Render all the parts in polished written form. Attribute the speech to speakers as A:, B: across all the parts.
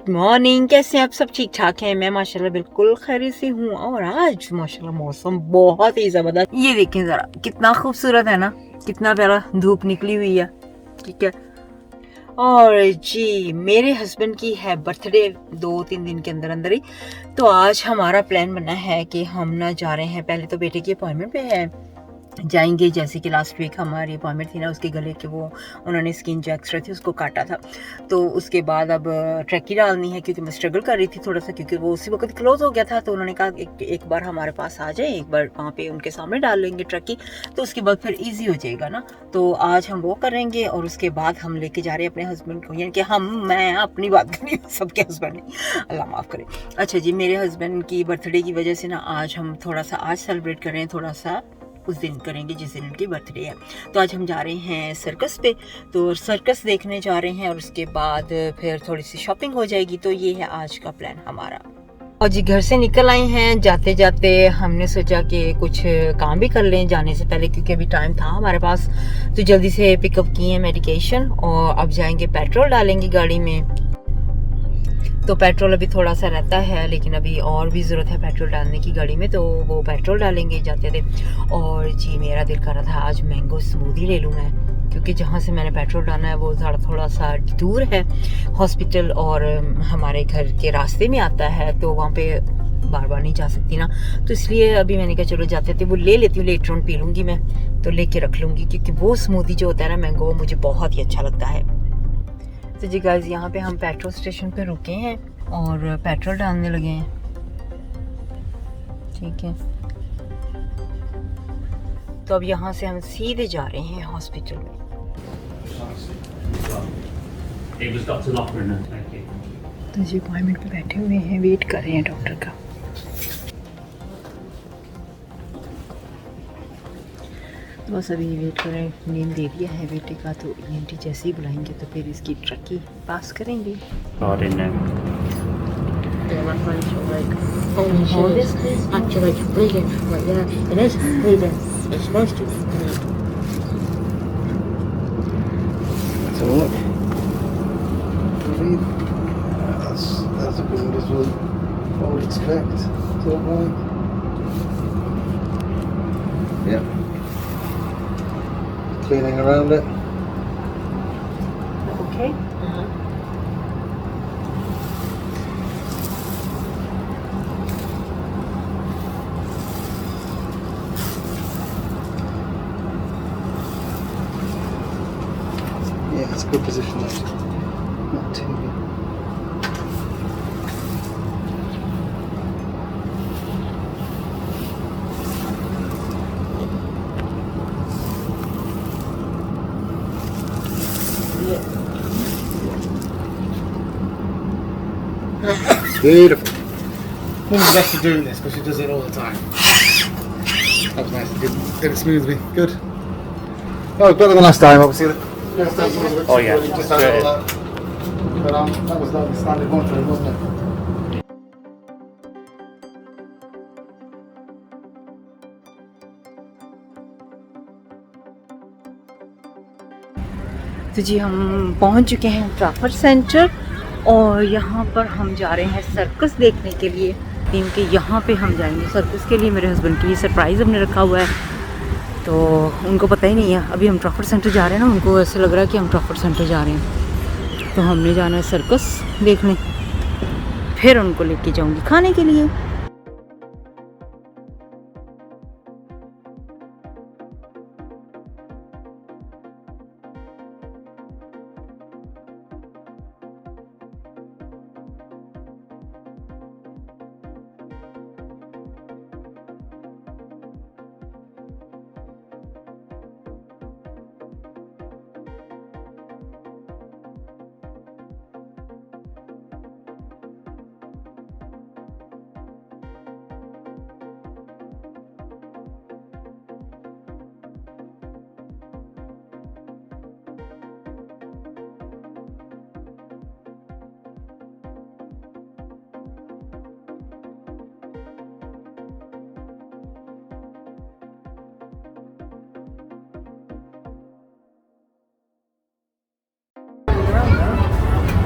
A: Good morning, कैसे हैं आप सब? ठीक ठाक हैं? मैं माशाल्लाह बिल्कुल खैरियत से हूँ। और आज माशाल्लाह मौसम बहुत ही ज़बरदस्त, ये देखें ज़रा कितना खूबसूरत है ना, कितना प्यारा धूप निकली हुई है। ठीक है। और जी मेरे हस्बैंड की है बर्थडे 2-3 दिन के अंदर अंदर ही, तो आज हमारा प्लान बना है कि हम ना जा रहे हैं, पहले तो बेटे की अपॉइंटमेंट पे है जाएंगे। जैसे कि लास्ट वीक हमारी अपॉइंटमेंट थी ना, उसके गले के वो उन्होंने स्किन जो एक्स्ट्रा थी उसको काटा था, तो उसके बाद अब ट्रैकी डालनी है, क्योंकि मैं स्ट्रगल कर रही थी थोड़ा सा, क्योंकि वो उसी वक्त क्लोज हो गया था। तो उन्होंने कहा एक बार हमारे पास आ जाए, एक बार वहाँ पे उनके सामने डाल लेंगे ट्रैकी, तो उसके बाद फिर ईजी हो जाएगा ना। तो आज हम वो करेंगे और उसके बाद हम लेके जा रहे हैं अपने हस्बैंड को, यानी कि मैं अपनी बात कर रही हूँ, सबके हस्बैंड नहीं, अल्लाह माफ़ करे। अच्छा जी, मेरे हस्बैंड की बर्थडे की वजह से ना आज हम थोड़ा सा आज सेलिब्रेट कर रहे हैं, थोड़ा सा उस दिन करेंगे जिस दिन उनकी बर्थडे है। तो आज हम जा रहे हैं सर्कस पे, तो सर्कस देखने जा रहे हैं और उसके बाद फिर थोड़ी सी शॉपिंग हो जाएगी। तो ये है आज का प्लान हमारा। और जी घर से निकल आए हैं, जाते जाते हमने सोचा कि कुछ काम भी कर लें जाने से पहले, क्योंकि अभी टाइम था हमारे पास, तो जल्दी से पिकअप किए हैं मेडिकेशन और अब जाएंगे पेट्रोल डालेंगे गाड़ी में। तो पेट्रोल अभी थोड़ा सा रहता है, लेकिन अभी और भी ज़रूरत है पेट्रोल डालने की गाड़ी में, तो वो पेट्रोल डालेंगे जाते थे। और जी मेरा दिल कर रहा था आज मैंगो स्मूदी ले लूँ मैं, क्योंकि जहाँ से मैंने पेट्रोल डालना है वो थोड़ा सा दूर है हॉस्पिटल, और हमारे घर के रास्ते में आता है, तो वहाँ पे बार बार नहीं जा सकती ना, तो इसलिए अभी मैंने कहा चलो जाते थे वो ले लेती हूँ, लेटर ऑन पी लूँगी मैं, तो लेके रख लूँगी, क्योंकि वो स्मूदी जो होता है ना मैंगो, वो मुझे बहुत ही अच्छा लगता है। तो जी गाइस यहाँ पे हम पेट्रोल स्टेशन पे रुके हैं और पेट्रोल डालने लगे हैं। ठीक है, तो अब यहाँ से हम सीधे जा रहे हैं हॉस्पिटल में। तो जी अपॉइंटमेंट पे बैठे हुए हैं, वेट कर रहे हैं डॉक्टर का। तो बस अभी वेट कर रहे हैं, नेम दे दिया है बेटे का, तो ईएनटी जैसे ही बुलाएंगे तो फिर इसकी ट्रकी पास करेंगे। और इन
B: Yeah, my friends were like, holy shit, actually like bleeding. Like, yeah, it is bleeding. It's supposed to.
C: Let's have a look. That's a good as well. I would expect. To look like. Yep. Cleaning around it.
A: Okay.
C: Yeah, it's a good position actually. Not too good. Beautiful. Woman's best at doing this because she does it all the time. That was nice. Did it smooth me. Good. Oh, better than last time, obviously. Last time was a bit
D: Oh, yeah.
C: you just had all that. But that was the standard one for him, wasn't it?
A: तो जी हम पहुंच चुके हैं ट्राफर्ड centre, और यहाँ पर हम जा रहे हैं सर्कस देखने के लिए, क्योंकि यहाँ पे हम जाएंगे सर्कस के लिए। मेरे हस्बैंड के लिए सरप्राइज़ हमने रखा हुआ है, तो उनको पता ही नहीं है। अभी हम ट्राफर्ड सेंटर जा रहे हैं ना, उनको ऐसे लग रहा है कि हम ट्राफर्ड सेंटर जा रहे हैं, तो हमने जाना है सर्कस देखने, फिर उनको लेके जाऊँगी खाने के लिए।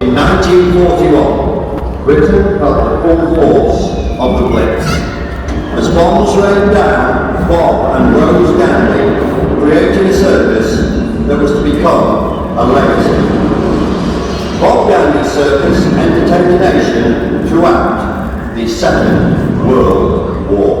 D: In 1941, Britain felt the full force of the Blitz. As bombs rained down, Bob and Rose Ganley created a circus that was to become a legacy. Bob Ganley's circus entertained the nation throughout the Second World War.